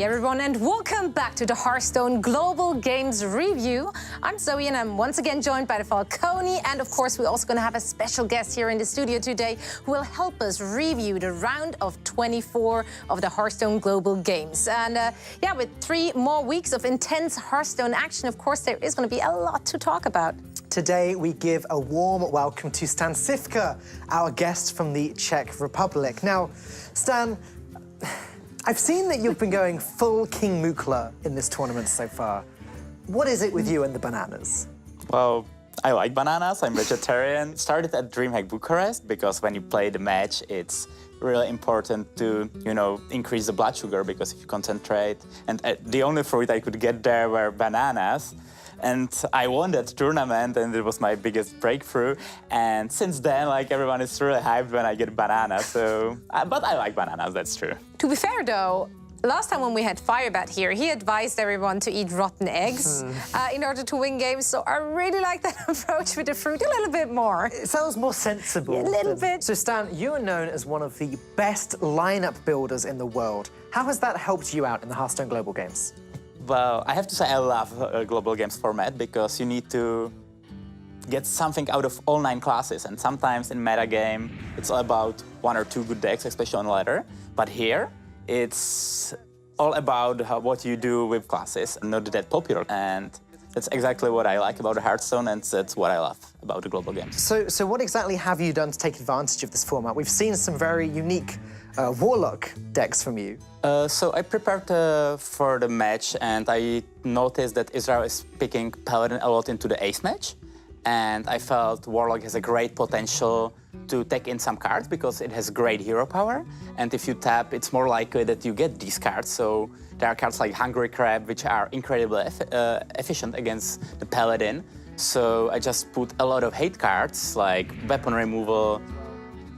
everyone, and welcome back to the Hearthstone Global Games Review. I'm Zoe, and I'm once again joined by the Falcone, and of course we're also going to have a special guest here in the studio today who will help us review the round of 24 of the Hearthstone Global Games. And yeah, with 3 more weeks of intense Hearthstone action, of course there is going to be a lot to talk about. Today we give a warm welcome to Stan Sivka, our guest from the Czech Republic. Now, Stan, I've seen that you've been going full King Mukla in this tournament so far. What is it with you and the bananas? Well, I like bananas. I'm vegetarian. Started at DreamHack Bucharest because when you play the match, it's really important to, increase the blood sugar because if you concentrate. And the only fruit I could get there were bananas. And I won that tournament, and it was my biggest breakthrough. And since then, everyone is really hyped when I get bananas. So, but I like bananas, that's true. To be fair, though, last time when we had Firebat here, he advised everyone to eat rotten eggs in order to win games. So I really like that approach with the fruit a little bit more. It sounds more sensible. A little bit. So, Stan, you are known as one of the best lineup builders in the world. How has that helped you out in the Hearthstone Global Games? Well, I have to say I love Global Games format because you need to get something out of all 9 classes. And sometimes in meta game, it's all about 1 or 2 good decks, especially on ladder. But here, it's all about what you do with classes, not that popular. And that's exactly what I like about Hearthstone, and that's what I love about the Global Games. So what exactly have you done to take advantage of this format? We've seen some very unique Warlock decks from you. So I prepared for the match, and I noticed that Israel is picking Paladin a lot into the Ace match. And I felt Warlock has a great potential to take in some cards because it has great hero power. And if you tap, it's more likely that you get these cards. So there are cards like Hungry Crab, which are incredibly efficient against the Paladin. So I just put a lot of hate cards like Weapon Removal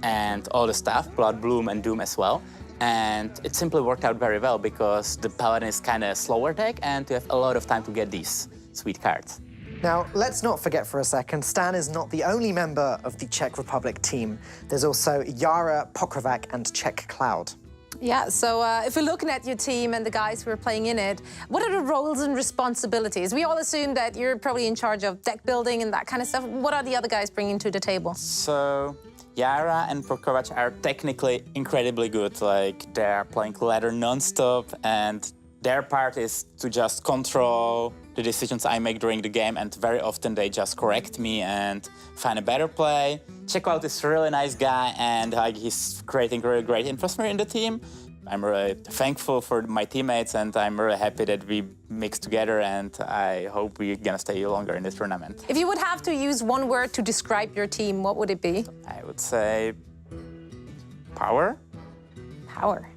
and all the stuff, Blood Bloom and Doom as well. And it simply worked out very well because the Paladin is kind of slower deck and you have a lot of time to get these sweet cards. Now, let's not forget for a second, Stan is not the only member of the Czech Republic team. There's also Yara, Pokrovac, and Czech Cloud. Yeah, so if we're looking at your team and the guys who are playing in it, what are the roles and responsibilities? We all assume that you're probably in charge of deck building and that kind of stuff. What are the other guys bringing to the table? So Yara and Pokrovac are technically incredibly good. They're playing ladder non-stop, and their part is to just control the decisions I make during the game, and very often they just correct me and find a better play. Czech Cloud is a really nice guy, and he's creating really great atmosphere in the team. I'm really thankful for my teammates, and I'm really happy that we mixed together, and I hope we're gonna stay longer in this tournament. If you would have to use one word to describe your team, what would it be? I would say power. Power.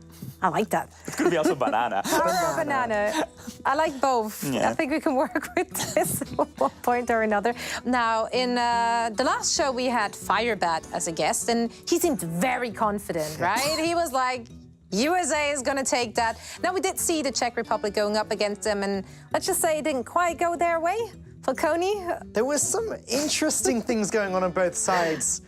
I like that. It could be also banana. Power or banana. I like both. Yeah. I think we can work with this at one point or another. Now, in the last show, we had Firebat as a guest, and he seemed very confident, right? He was like, USA is going to take that. Now, we did see the Czech Republic going up against them, and let's just say it didn't quite go their way. Falcone? There was some interesting things going on both sides.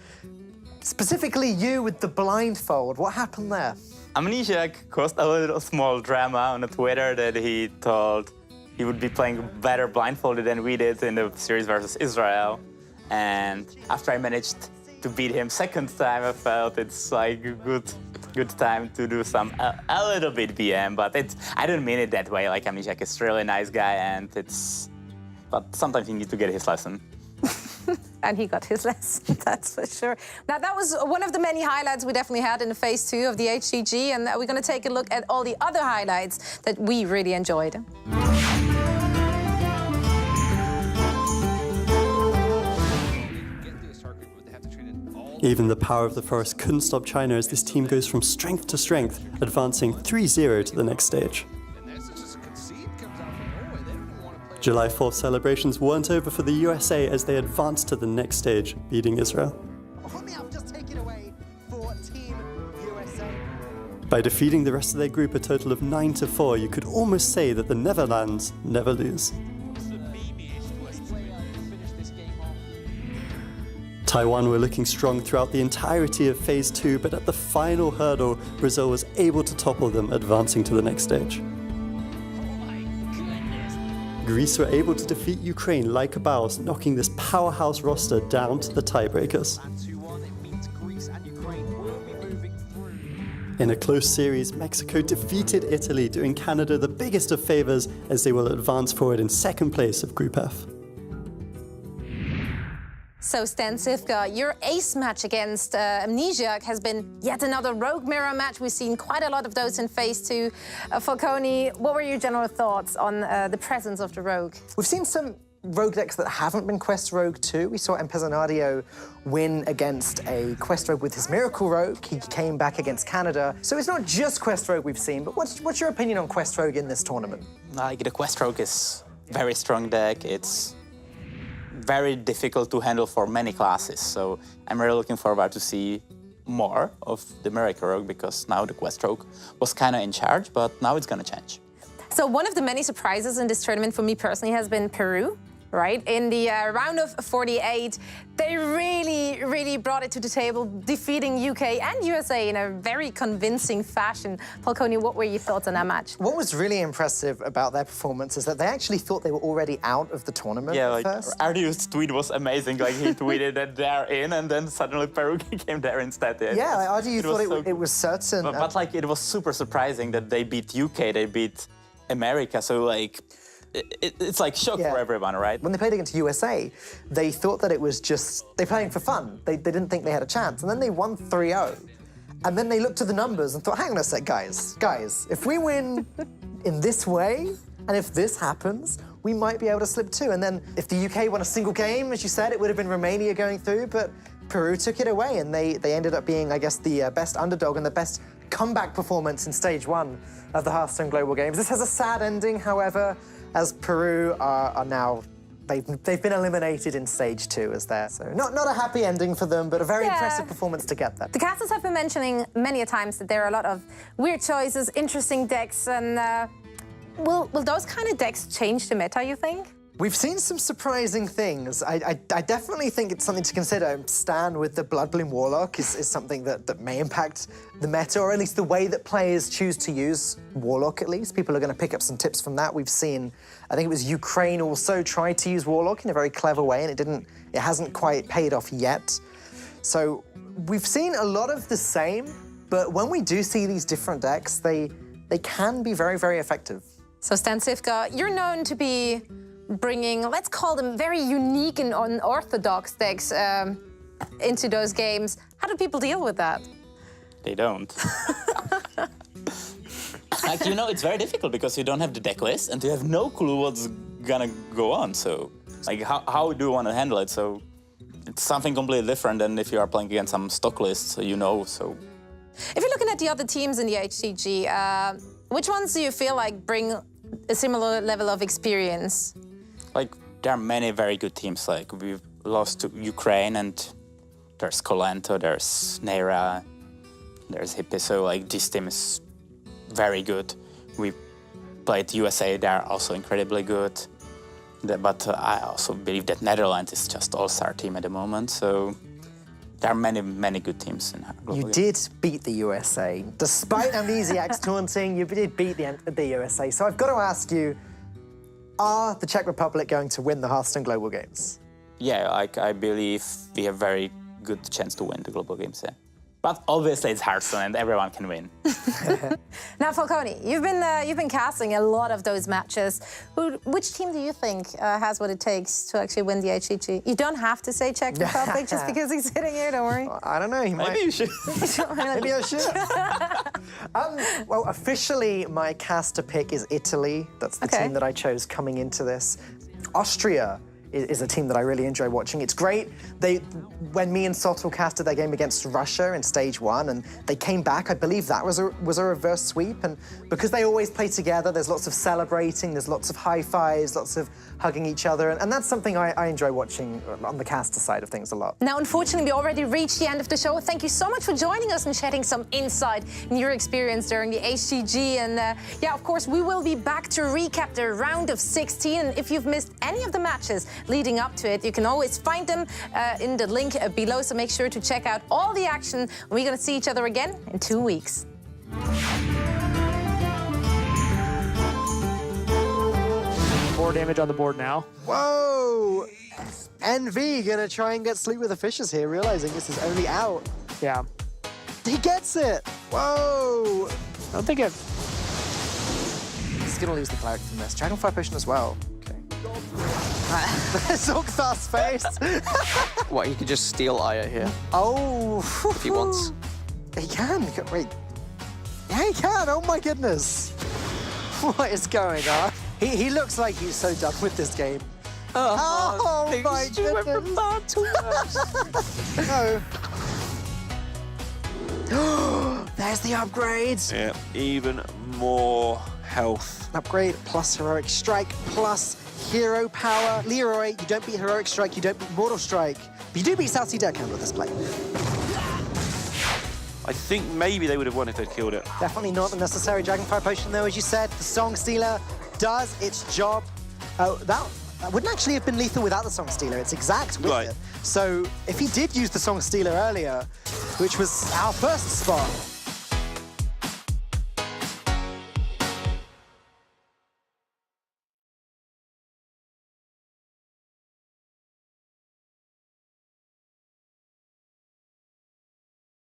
Specifically you with the blindfold. What happened there? Amnesiac caused a little small drama on Twitter that he told he would be playing better blindfolded than we did in the series versus Israel. And after I managed to beat him second time, I felt it's like a good time to do a little bit BM, but I don't mean it that way. Amnesiac is a really nice guy, and but sometimes you need to get his lesson. And he got his lesson, that's for sure. Now, that was one of the many highlights we definitely had in the Phase 2 of the HCG, and we're going to take a look at all the other highlights that we really enjoyed. Even the power of the forest couldn't stop China as this team goes from strength to strength, advancing 3-0 to the next stage. July 4th celebrations weren't over for the USA as they advanced to the next stage, beating Israel. By defeating the rest of their group a total of 9-4, you could almost say that the Netherlands never lose. Taiwan were looking strong throughout the entirety of Phase 2, but at the final hurdle, Brazil was able to topple them, advancing to the next stage. Greece were able to defeat Ukraine like a boss, knocking this powerhouse roster down to the tiebreakers. In a close series, Mexico defeated Italy, doing Canada the biggest of favours as they will advance forward in second place of Group F. So, Stan Sivka, your ace match against Amnesiac has been yet another Rogue Mirror match. We've seen quite a lot of those in Phase 2. Falcone, what were your general thoughts on the presence of the Rogue? We've seen some Rogue decks that haven't been Quest Rogue too. We saw Empezadio win against a Quest Rogue with his Miracle Rogue. He came back against Canada. So it's not just Quest Rogue we've seen, but what's your opinion on Quest Rogue in this tournament? Like, the Quest Rogue is a very strong deck. It's very difficult to handle for many classes. So I'm really looking forward to see more of the Miracle Rogue, because now the Quest Rogue was kind of in charge, but now it's going to change. So one of the many surprises in this tournament for me personally has been Peru. Right? In the round of 48, they really brought it to the table, defeating UK and USA in a very convincing fashion. Falcone, what were your thoughts on that match? What was really impressive about their performance is that they actually thought they were already out of the tournament Yeah, at like, first. Ardiu's tweet was amazing. Like, he tweeted that they're in, and then suddenly Peru came there instead. Yeah, like, Ardiu thought it was certain. But like, it was super surprising that they beat UK, they beat America. So, like, it's like shock for everyone, right? When they played against USA, they thought that it was just, they playing for fun. They didn't think they had a chance. And then they won 3-0. And then they looked at the numbers and thought, hang on a sec, guys, if we win in this way, and if this happens, we might be able to slip too. And then if the UK won a single game, as you said, it would have been Romania going through, but Peru took it away, and they ended up being, I guess, the best underdog and the best comeback performance in Stage 1 of the Hearthstone Global Games. This has a sad ending, however, as Peru are now, they've been eliminated in Stage 2 as there. So not a happy ending for them, but a very impressive performance to get there. The casters have been mentioning many a times that there are a lot of weird choices, interesting decks, and will those kind of decks change the meta, you think? We've seen some surprising things. I definitely think it's something to consider. Stan with the Bloodbloom Warlock is something that may impact the meta, or at least the way that players choose to use Warlock, at least. People are going to pick up some tips from that. We've seen, I think it was Ukraine also tried to use Warlock in a very clever way, and it hasn't quite paid off yet. So we've seen a lot of the same, but when we do see these different decks, they can be very effective. So Stan Sivka, you're known to be bringing, let's call them very unique and unorthodox decks into those games. How do people deal with that? They don't. Like, you know, it's very difficult because you don't have the deck list and you have no clue what's gonna go on. So, like, how do you want to handle it? So, it's something completely different than if you are playing against some stock lists, you know, so. If you're looking at the other teams in the HCG, which ones do you feel like bring a similar level of experience? Like, there are many very good teams. Like, we've lost to Ukraine, and there's Kolento, there's Neira, there's Hippie. So, like, this team is very good. We played USA, they are also incredibly good. But I also believe that Netherlands is just all-star team at the moment. So, there are many good teams in our global You did beat the USA. Despite Amnesiac's taunting, you did beat the USA. So I've got to ask you, are the Czech Republic going to win the Hearthstone Global Games? Yeah, like, I believe we have very good chance to win the global games, yeah. But obviously it's Hearthstone and everyone can win. Now, Falcone, you've been casting a lot of those matches. Which team do you think has what it takes to actually win the HCG? You don't have to say Czech Republic just because he's sitting here, don't worry. I don't know, Maybe you should. Maybe I should. Well, officially, my caster pick is Italy. That's the team that I chose coming into this. Austria is a team that I really enjoy watching. It's great. When me and Sotul casted their game against Russia in Stage 1, and they came back, I believe that was a reverse sweep. And because they always play together, there's lots of celebrating, there's lots of high fives, lots of hugging each other, and that's something I enjoy watching on the caster side of things a lot. Now, unfortunately, we already reached the end of the show. Thank you so much for joining us and shedding some insight in your experience during the HCG. And yeah, of course, we will be back to recap the round of 16. And if you've missed any of the matches leading up to it, you can always find them in the link below. So make sure to check out all the action. We're going to see each other again in 2 weeks. 4 damage on the board now. Whoa! NV gonna try and get Sleep with the Fishes here, realizing this is only out. Yeah. He gets it! Whoa! I don't think it... He's gonna lose the cleric from this. Dragonfire Potion as well. Okay. Zogthar's face! What, he could just steal Aya here Oh! if he wants. He can. Wait. Yeah, he can. Oh my goodness. What is going on? He looks like he's so done with this game. Oh my goodness. No. There's the upgrades. Yeah, even more health. Upgrade plus Heroic Strike plus Hero Power. Leroy, you don't beat Heroic Strike, you don't beat Mortal Strike. But you do beat South Sea Deckhand with this play. I think maybe they would have won if they'd killed it. Definitely not the necessary Dragonfire Potion, though, as you said. The Song Stealer does its job. That wouldn't actually have been lethal without the Song Stealer. It's exact with Right. it. So if he did use the Song Stealer earlier, which was our first spot,